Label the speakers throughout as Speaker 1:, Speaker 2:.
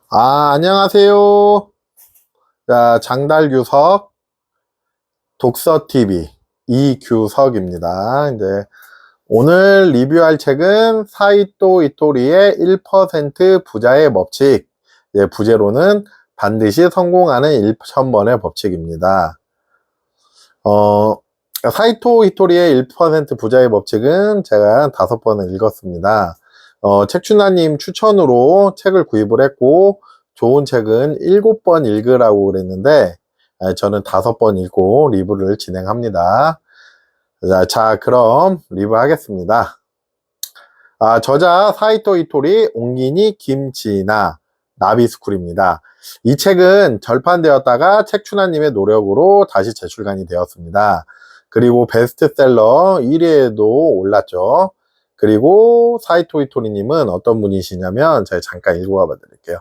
Speaker 1: 안녕하세요. 자, 장달규석 독서TV 이규석입니다. 이제 오늘 리뷰할 책은 사이토 이토리의 1% 부자의 법칙. 부제로는 반드시 성공하는 1000번의 법칙입니다. 사이토 이토리의 1% 부자의 법칙은 제가 5번을 읽었습니다. 책춘하님 추천으로 책을 구입을 했고, 좋은 책은 7번 읽으라고 그랬는데, 저는 5번 읽고 리뷰를 진행합니다. 자, 그럼 리뷰하겠습니다. 저자 사이토 이토리, 옹기니 김지나, 나비스쿨입니다. 이 책은 절판되었다가 책춘하님의 노력으로 다시 재출간이 되었습니다. 그리고 베스트셀러 1위에도 올랐죠. 그리고 사이토 이토리님은 어떤 분이시냐면 제가 잠깐 읽어봐 드릴게요.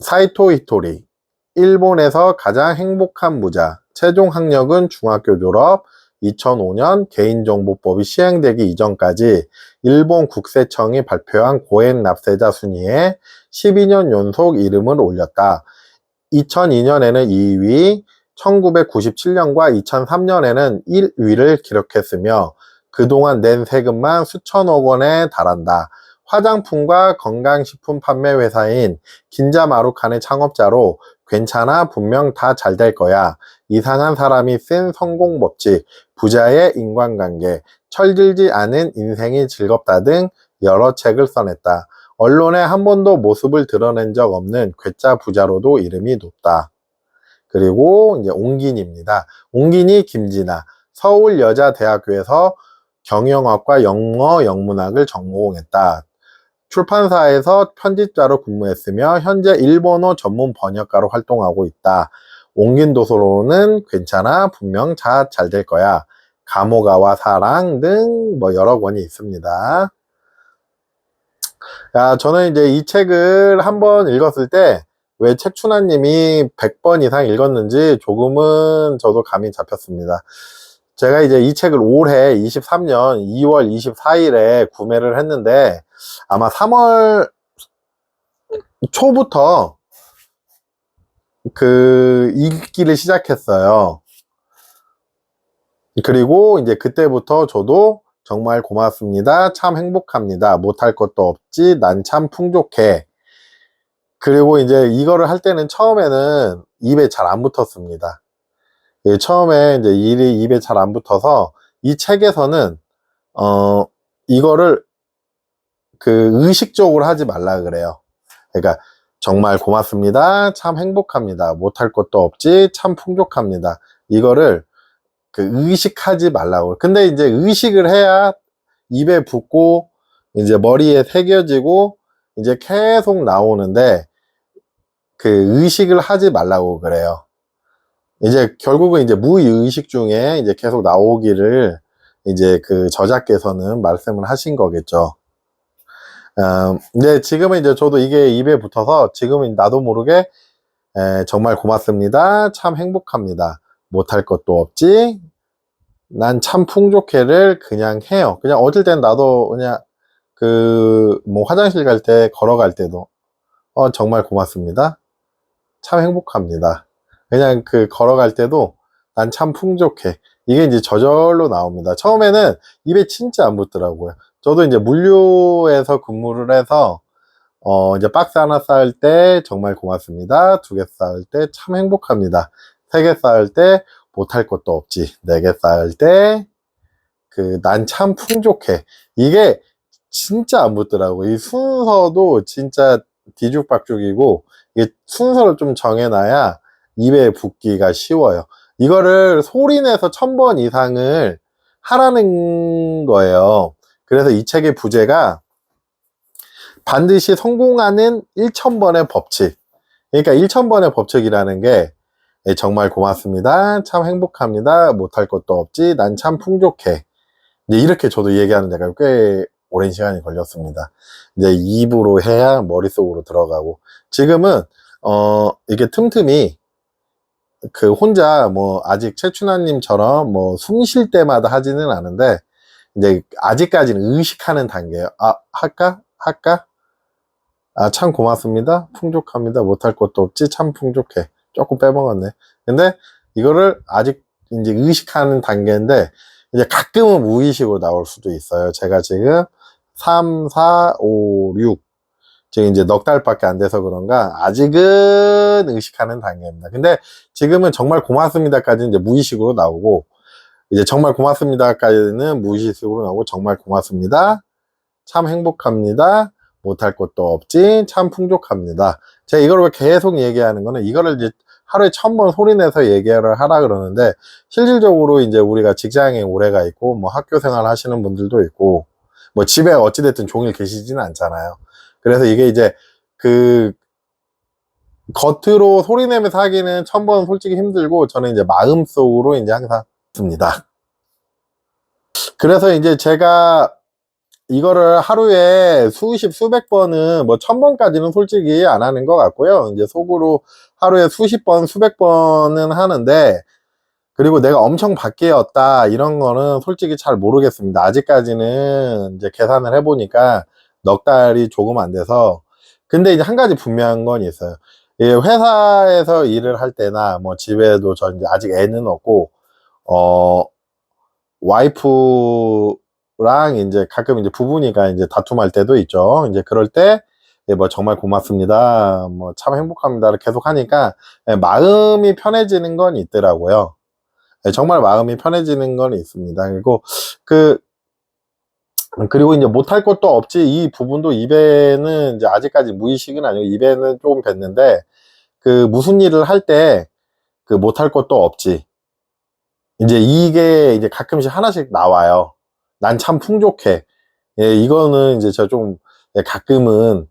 Speaker 1: 사이토 이토리, 일본에서 가장 행복한 부자, 최종 학력은 중학교 졸업, 2005년 개인정보법이 시행되기 이전까지 일본 국세청이 발표한 고액 납세자 순위에 12년 연속 이름을 올렸다. 2002년에는 2위, 1997년과 2003년에는 1위를 기록했으며 그동안 낸 세금만 수천억 원에 달한다. 화장품과 건강식품 판매 회사인 긴자마루칸의 창업자로 괜찮아, 분명 다 잘 될 거야. 이상한 사람이 쓴 성공 법칙, 부자의 인간관계, 철들지 않은 인생이 즐겁다 등 여러 책을 써냈다. 언론에 한 번도 모습을 드러낸 적 없는 괴짜 부자로도 이름이 높다. 그리고 이제 옹기니입니다. 옹기니 김진아, 서울여자대학교에서 경영학과 영어 영문학을 전공했다. 출판사에서 편집자로 근무했으며 현재 일본어 전문 번역가로 활동하고 있다. 옹긴 도서로는 괜찮아, 분명 잘 될 거야. 가모가와 사랑 등 뭐 여러 권이 있습니다. 저는 이제 이 책을 한번 읽었을 때 왜 책춘하님이 100번 이상 읽었는지 조금은 저도 감이 잡혔습니다. 제가 이제 이 책을 올해 23년 2월 24일에 구매를 했는데 아마 3월 초부터 읽기를 시작했어요. 그리고 이제 그때부터 저도 정말 고맙습니다. 참 행복합니다. 못할 것도 없지. 난 참 풍족해. 그리고 이제 이거를 할 때는 처음에는 입에 잘 안 붙었습니다. 처음에 이제 일이 입에 잘 안 붙어서 이 책에서는 이거를 의식적으로 하지 말라 그래요. 그러니까 정말 고맙습니다. 참 행복합니다. 못할 것도 없지. 참 풍족합니다. 이거를 의식하지 말라고. 근데 이제 의식을 해야 입에 붙고 이제 머리에 새겨지고 이제 계속 나오는데 의식을 하지 말라고 그래요. 이제 결국은 이제 무의식 중에 이제 계속 나오기를 이제 저자께서는 말씀을 하신 거겠죠. 근데 지금은 이제 저도 이게 입에 붙어서 지금은 나도 모르게 정말 고맙습니다. 참 행복합니다. 못할 것도 없지. 난 참 풍족해를 그냥 해요. 그냥 어쩔 땐 나도 그냥 뭐 화장실 갈 때 걸어갈 때도 정말 고맙습니다. 참 행복합니다. 그냥 걸어갈 때도 난 참 풍족해. 이게 이제 저절로 나옵니다. 처음에는 입에 진짜 안 붙더라고요. 저도 이제 물류에서 근무를 해서 이제 박스 하나 쌓을 때 정말 고맙습니다. 2개 쌓을 때 참 행복합니다. 3개 쌓을 때 못할 것도 없지. 4개 쌓을 때 난 참 풍족해. 이게 진짜 안 붙더라고. 이 순서도 진짜 뒤죽박죽이고 이게 순서를 좀 정해놔야 입에 붙기가 쉬워요. 이거를 소리내서 1000번 이상을 하라는 거예요. 그래서 이 책의 부제가 반드시 성공하는 1000번의 법칙. 그러니까 1000번의 법칙이라는 게 정말 고맙습니다. 참 행복합니다. 못할 것도 없지. 난 참 풍족해. 이렇게 저도 얘기하는 데가 꽤 오랜 시간이 걸렸습니다. 이제 입으로 해야 머릿속으로 들어가고 지금은 이게 틈틈이 혼자 뭐 아직 최춘하님처럼 뭐 숨 쉴 때마다 하지는 않은데 이제 아직까지는 의식하는 단계예요. 할까? 아, 참 고맙습니다. 풍족합니다. 못할 것도 없지. 참 풍족해. 조금 빼먹었네. 근데 이거를 아직 이제 의식하는 단계인데, 이제 가끔은 무의식으로 나올 수도 있어요. 제가 지금 3, 4, 5, 6. 지금 이제 넉 달밖에 안 돼서 그런가, 아직은 의식하는 단계입니다. 근데 지금은 정말 고맙습니다까지는 이제 무의식으로 나오고, 이제 정말 고맙습니다까지는 무의식으로 나오고, 정말 고맙습니다. 참 행복합니다. 못할 것도 없지. 참 풍족합니다. 제가 이걸 계속 얘기하는 거는, 이거를 이제 하루에 1000번 소리내서 얘기를 하라 그러는데, 실질적으로 이제 우리가 직장에 오래가 있고, 뭐 학교 생활 하시는 분들도 있고, 뭐 집에 어찌됐든 종일 계시지는 않잖아요. 그래서 이게 이제 그 겉으로 소리내면서 하기는 1000번 솔직히 힘들고, 저는 이제 마음속으로 이제 항상 씁니다. 그래서 이제 제가 이거를 하루에 수십, 수백 번은, 뭐 1000번까지는 솔직히 안 하는 것 같고요. 이제 속으로 하루에 수십 번, 수백 번은 하는데, 그리고 내가 엄청 바뀌었다, 이런 거는 솔직히 잘 모르겠습니다. 아직까지는 이제 계산을 해보니까 넉 달이 조금 안 돼서. 근데 이제 한 가지 분명한 건 있어요. 이 회사에서 일을 할 때나, 뭐 집에도 저 이제 아직 애는 없고, 와이프랑 이제 가끔 이제 부부니까 이제 다툼할 때도 있죠. 이제 그럴 때, 뭐 정말 고맙습니다, 뭐 참 행복합니다를 계속 하니까 마음이 편해지는 건 있더라고요. 정말 마음이 편해지는 건 있습니다. 그리고 이제 못할 것도 없지, 이 부분도 입에는 이제 아직까지 무의식은 아니고 입에는 조금 뱉는데, 그 무슨 일을 할 때 그 못할 것도 없지, 이제 이게 이제 가끔씩 하나씩 나와요. 난 참 풍족해. 예, 이거는 이제 저 좀 가끔은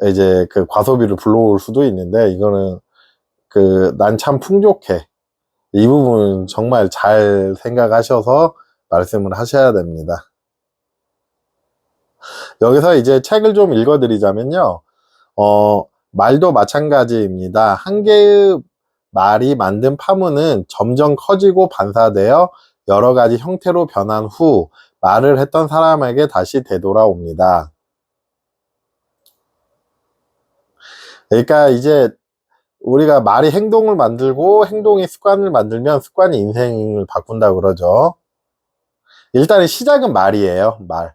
Speaker 1: 이제 그 과소비를 불러올 수도 있는데, 이거는 그 난 참 풍족해, 이 부분 정말 잘 생각하셔서 말씀을 하셔야 됩니다. 여기서 이제 책을 좀 읽어드리자면요. 말도 마찬가지입니다. 한 개의 말이 만든 파문은 점점 커지고 반사되어 여러 가지 형태로 변한 후 말을 했던 사람에게 다시 되돌아옵니다. 그러니까 이제 우리가 말이 행동을 만들고, 행동이 습관을 만들면 습관이 인생을 바꾼다 그러죠. 일단은 시작은 말이에요, 말.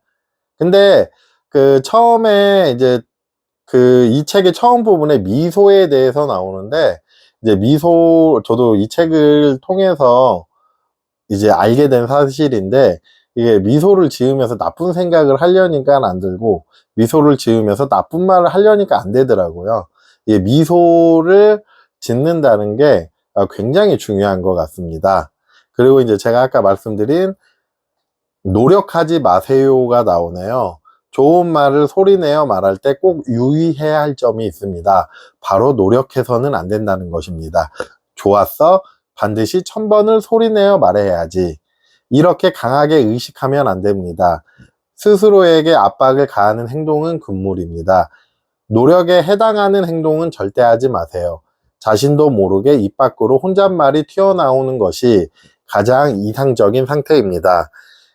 Speaker 1: 근데 그 처음에 이제 그 이 책의 처음 부분에 미소에 대해서 나오는데, 이제 미소, 저도 이 책을 통해서 이제 알게 된 사실인데, 이게 미소를 지으면서 나쁜 생각을 하려니까 안 들고, 미소를 지으면서 나쁜 말을 하려니까 안 되더라고요. 이 미소를 짓는다는 게 굉장히 중요한 것 같습니다. 그리고 이제 제가 아까 말씀드린 노력하지 마세요가 나오네요. 좋은 말을 소리내어 말할 때 꼭 유의해야 할 점이 있습니다. 바로 노력해서는 안 된다는 것입니다. 좋았어, 반드시 1000번을 소리내어 말해야지, 이렇게 강하게 의식하면 안 됩니다. 스스로에게 압박을 가하는 행동은 금물입니다. 노력에 해당하는 행동은 절대 하지 마세요. 자신도 모르게 입 밖으로 혼잣말이 튀어나오는 것이 가장 이상적인 상태입니다.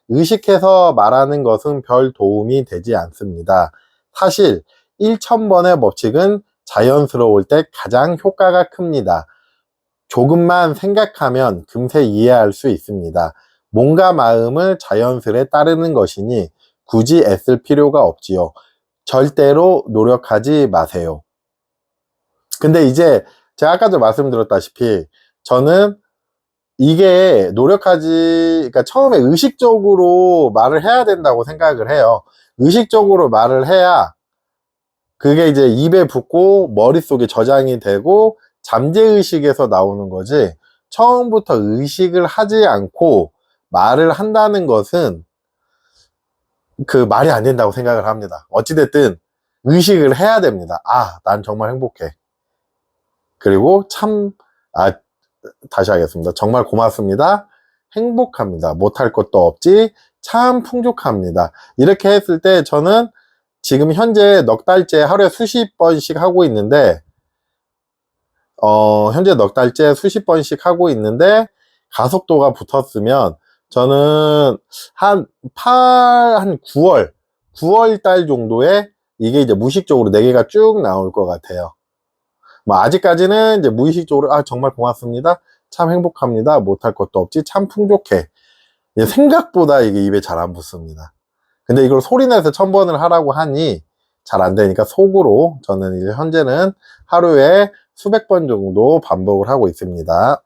Speaker 1: 의식해서 말하는 것은 별 도움이 되지 않습니다. 사실 1000번의 법칙은 자연스러울 때 가장 효과가 큽니다. 조금만 생각하면 금세 이해할 수 있습니다. 몸과 마음을 자연스레 따르는 것이니 굳이 애쓸 필요가 없지요. 절대로 노력하지 마세요. 근데 이제 제가 아까도 말씀드렸다시피, 저는 이게 그러니까 처음에 의식적으로 말을 해야 된다고 생각을 해요. 의식적으로 말을 해야 그게 이제 입에 붙고 머릿속에 저장이 되고 잠재의식에서 나오는 거지, 처음부터 의식을 하지 않고 말을 한다는 것은 그 말이 안 된다고 생각을 합니다. 어찌됐든 의식을 해야 됩니다. 아, 난 정말 행복해. 그리고 다시 하겠습니다. 정말 고맙습니다. 행복합니다. 못할 것도 없지. 참 풍족합니다. 이렇게 했을 때 저는 지금 현재 넉 달째 하루에 수십 번씩 하고 있는데, 현재 넉 달째 수십 번씩 하고 있는데, 가속도가 붙었으면 저는 한 9월 달 정도에 이게 이제 무의식적으로 4개가 쭉 나올 것 같아요. 뭐 아직까지는 이제 무의식적으로 아 정말 고맙습니다, 참 행복합니다, 못할 것도 없지, 참 풍족해. 생각보다 이게 입에 잘 안 붙습니다. 근데 이걸 소리내서 1000번을 하라고 하니 잘 안 되니까 속으로 저는 이제 현재는 하루에 수백 번 정도 반복을 하고 있습니다.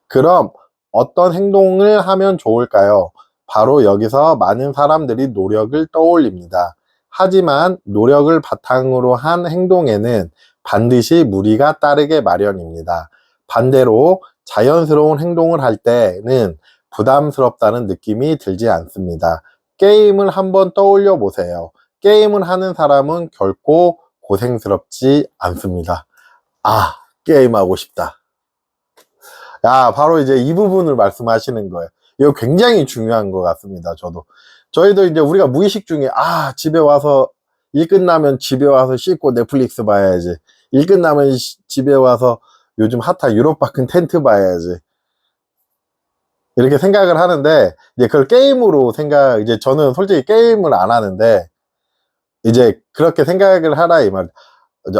Speaker 1: 그럼 어떤 행동을 하면 좋을까요? 바로 여기서 많은 사람들이 노력을 떠올립니다. 하지만 노력을 바탕으로 한 행동에는 반드시 무리가 따르게 마련입니다. 반대로 자연스러운 행동을 할 때는 부담스럽다는 느낌이 들지 않습니다. 게임을 한번 떠올려 보세요. 게임을 하는 사람은 결코 고생스럽지 않습니다. 아, 게임하고 싶다. 야, 바로 이제 이 부분을 말씀하시는 거예요. 이거 굉장히 중요한 것 같습니다. 저희도 이제 우리가 무의식 중에, 아, 집에 와서, 일 끝나면 집에 와서 씻고 넷플릭스 봐야지. 일 끝나면 집에 와서 요즘 핫한 유럽바큰 텐트 봐야지. 이렇게 생각을 하는데, 이제 그걸 게임으로 이제 저는 솔직히 게임을 안 하는데, 이제 그렇게 생각을 하라, 이 말.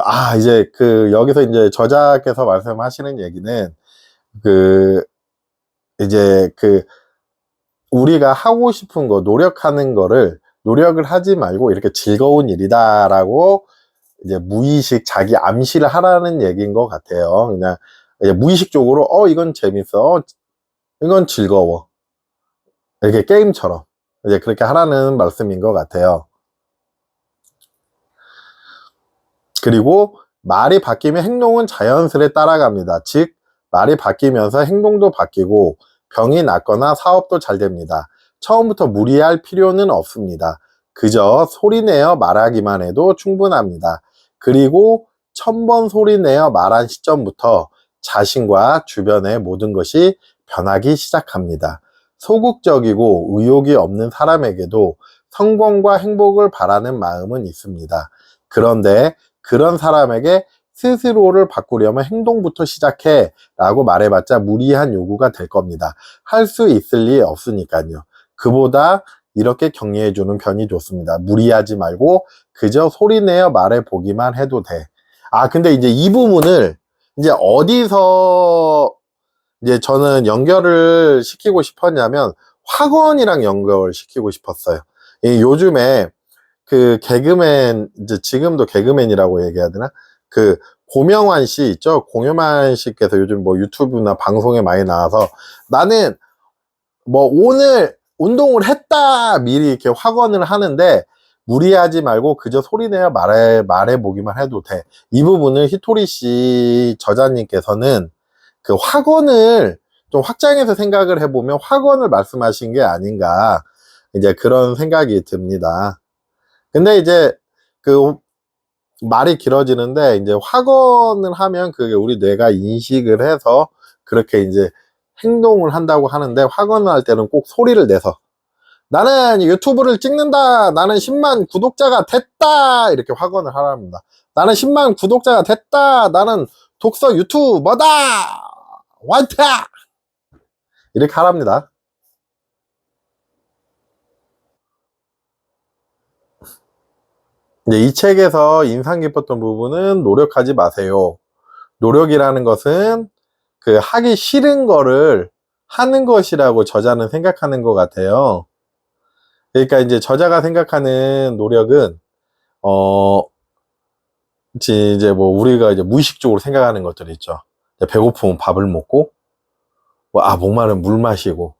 Speaker 1: 아, 이제 여기서 이제 저자께서 말씀하시는 얘기는, 이제 우리가 하고 싶은 거, 노력하는 거를, 노력을 하지 말고 이렇게 즐거운 일이다라고 이제 무의식 자기 암시를 하라는 얘기인 것 같아요. 그냥 이제 무의식적으로, 이건 재밌어. 이건 즐거워. 이렇게 게임처럼 이제 그렇게 하라는 말씀인 것 같아요. 그리고 말이 바뀌면 행동은 자연스레 따라갑니다. 즉, 말이 바뀌면서 행동도 바뀌고 병이 낫거나 사업도 잘 됩니다. 처음부터 무리할 필요는 없습니다. 그저 소리내어 말하기만 해도 충분합니다. 그리고 1000번 소리내어 말한 시점부터 자신과 주변의 모든 것이 변하기 시작합니다. 소극적이고 의욕이 없는 사람에게도 성공과 행복을 바라는 마음은 있습니다. 그런데 그런 사람에게 스스로를 바꾸려면 행동부터 시작해 라고 말해봤자 무리한 요구가 될 겁니다. 할 수 있을 리 없으니까요. 그보다 이렇게 격려해주는 편이 좋습니다. 무리하지 말고 그저 소리내어 말해보기만 해도 돼. 아, 근데 이제 이 부분을 이제 어디서 이제 저는 연결을 시키고 싶었냐면 학원이랑 연결을 시키고 싶었어요. 요즘에 개그맨, 이제 지금도 개그맨이라고 얘기해야 되나? 고명환 씨 있죠? 고명환 씨께서 요즘 뭐 유튜브나 방송에 많이 나와서 나는 뭐 오늘 운동을 했다 미리 이렇게 확언을 하는데 무리하지 말고 그저 소리내어 말해보기만 해도 돼. 이 부분을 히토리 씨 저자님께서는 확언을 좀 확장해서 생각을 해보면 확언을 말씀하신 게 아닌가, 이제 그런 생각이 듭니다. 근데 이제 말이 길어지는데, 이제 확언을 하면 그게 우리 뇌가 인식을 해서 그렇게 이제 행동을 한다고 하는데, 확언을 할 때는 꼭 소리를 내서 나는 유튜브를 찍는다, 나는 10만 구독자가 됐다, 이렇게 확언을 하랍니다. 나는 10만 구독자가 됐다, 나는 독서 유튜버다, 화이팅! 이렇게 하랍니다. 이제 이 책에서 인상 깊었던 부분은 노력하지 마세요. 노력이라는 것은 하기 싫은 거를 하는 것이라고 저자는 생각하는 것 같아요. 그러니까 이제 저자가 생각하는 노력은 이제 뭐 우리가 이제 무의식적으로 생각하는 것들 있죠. 배고프면 밥을 먹고, 목마르면 물 마시고,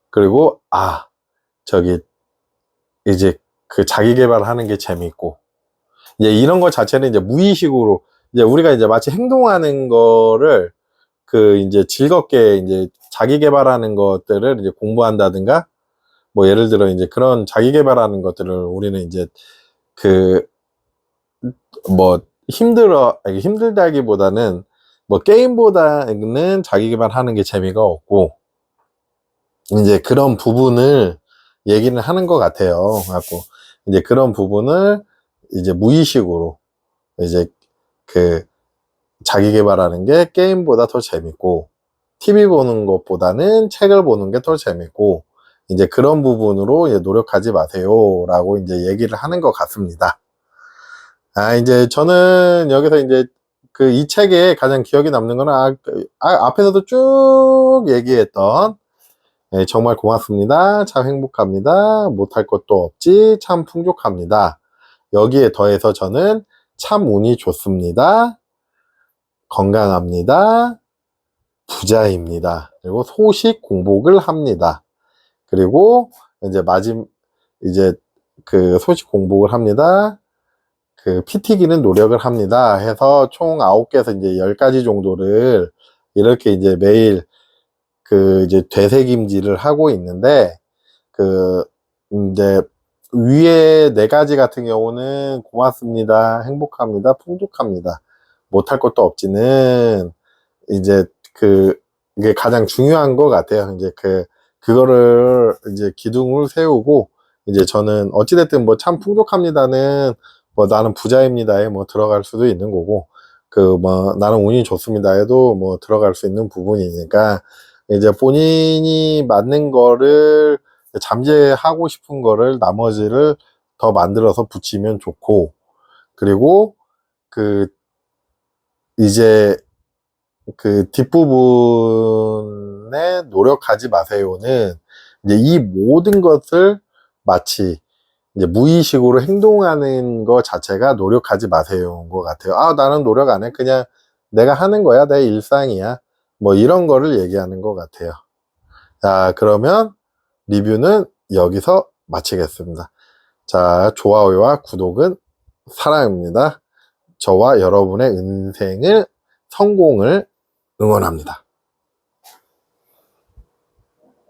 Speaker 1: 그리고 이제 자기 개발하는 게 재밌고, 이제 이런 것 자체는 이제 무의식으로 이제 우리가 이제 마치 행동하는 거를 이제 즐겁게 이제 자기 개발하는 것들을 이제 공부한다든가, 뭐 예를 들어 이제 그런 자기 개발하는 것들을 우리는 이제 뭐 힘들다기보다는 뭐 게임보다는 자기 개발하는 게 재미가 없고, 이제 그런 부분을 얘기를 하는 것 같아요. 갖고 이제 그런 부분을 이제 무의식으로 이제 자기 개발하는 게 게임보다 더 재밌고, TV 보는 것보다는 책을 보는 게 더 재밌고, 이제 그런 부분으로 이제 노력하지 마세요 라고 이제 얘기를 하는 것 같습니다. 이제 저는 여기서 이제 그 이 책에 가장 기억에 남는 거는 앞에서도 쭉 얘기했던 정말 고맙습니다. 참 행복합니다. 못할 것도 없지. 참 풍족합니다. 여기에 더해서 저는 참 운이 좋습니다. 건강합니다. 부자입니다. 그리고 소식 공복을 합니다. 그리고 이제 그 소식 공복을 합니다. 그 피 튀기는 노력을 합니다. 해서 총 9개에서 이제 10가지 정도를 이렇게 이제 매일 그 이제 되새김질을 하고 있는데, 그 이제 위에 4가지 같은 경우는 고맙습니다, 행복합니다, 풍족합니다, 못할 것도 없지는 이제 이게 가장 중요한 것 같아요. 이제 그거를 이제 기둥을 세우고, 이제 저는 어찌됐든 뭐 참 풍족합니다는 뭐 나는 부자입니다에 뭐 들어갈 수도 있는 거고, 뭐 나는 운이 좋습니다에도 뭐 들어갈 수 있는 부분이니까, 이제 본인이 맞는 거를 잠재하고 싶은 거를 나머지를 더 만들어서 붙이면 좋고, 그리고 이제 그 뒷부분에 노력하지 마세요는 이제 이 모든 것을 마치 이제 무의식으로 행동하는 것 자체가 노력하지 마세요인 것 같아요. 나는 노력 안 해. 그냥 내가 하는 거야. 내 일상이야. 뭐 이런 거를 얘기하는 것 같아요. 자, 그러면 리뷰는 여기서 마치겠습니다. 자, 좋아요와 구독은 사랑입니다. 저와 여러분의 인생을 성공을 응원합니다.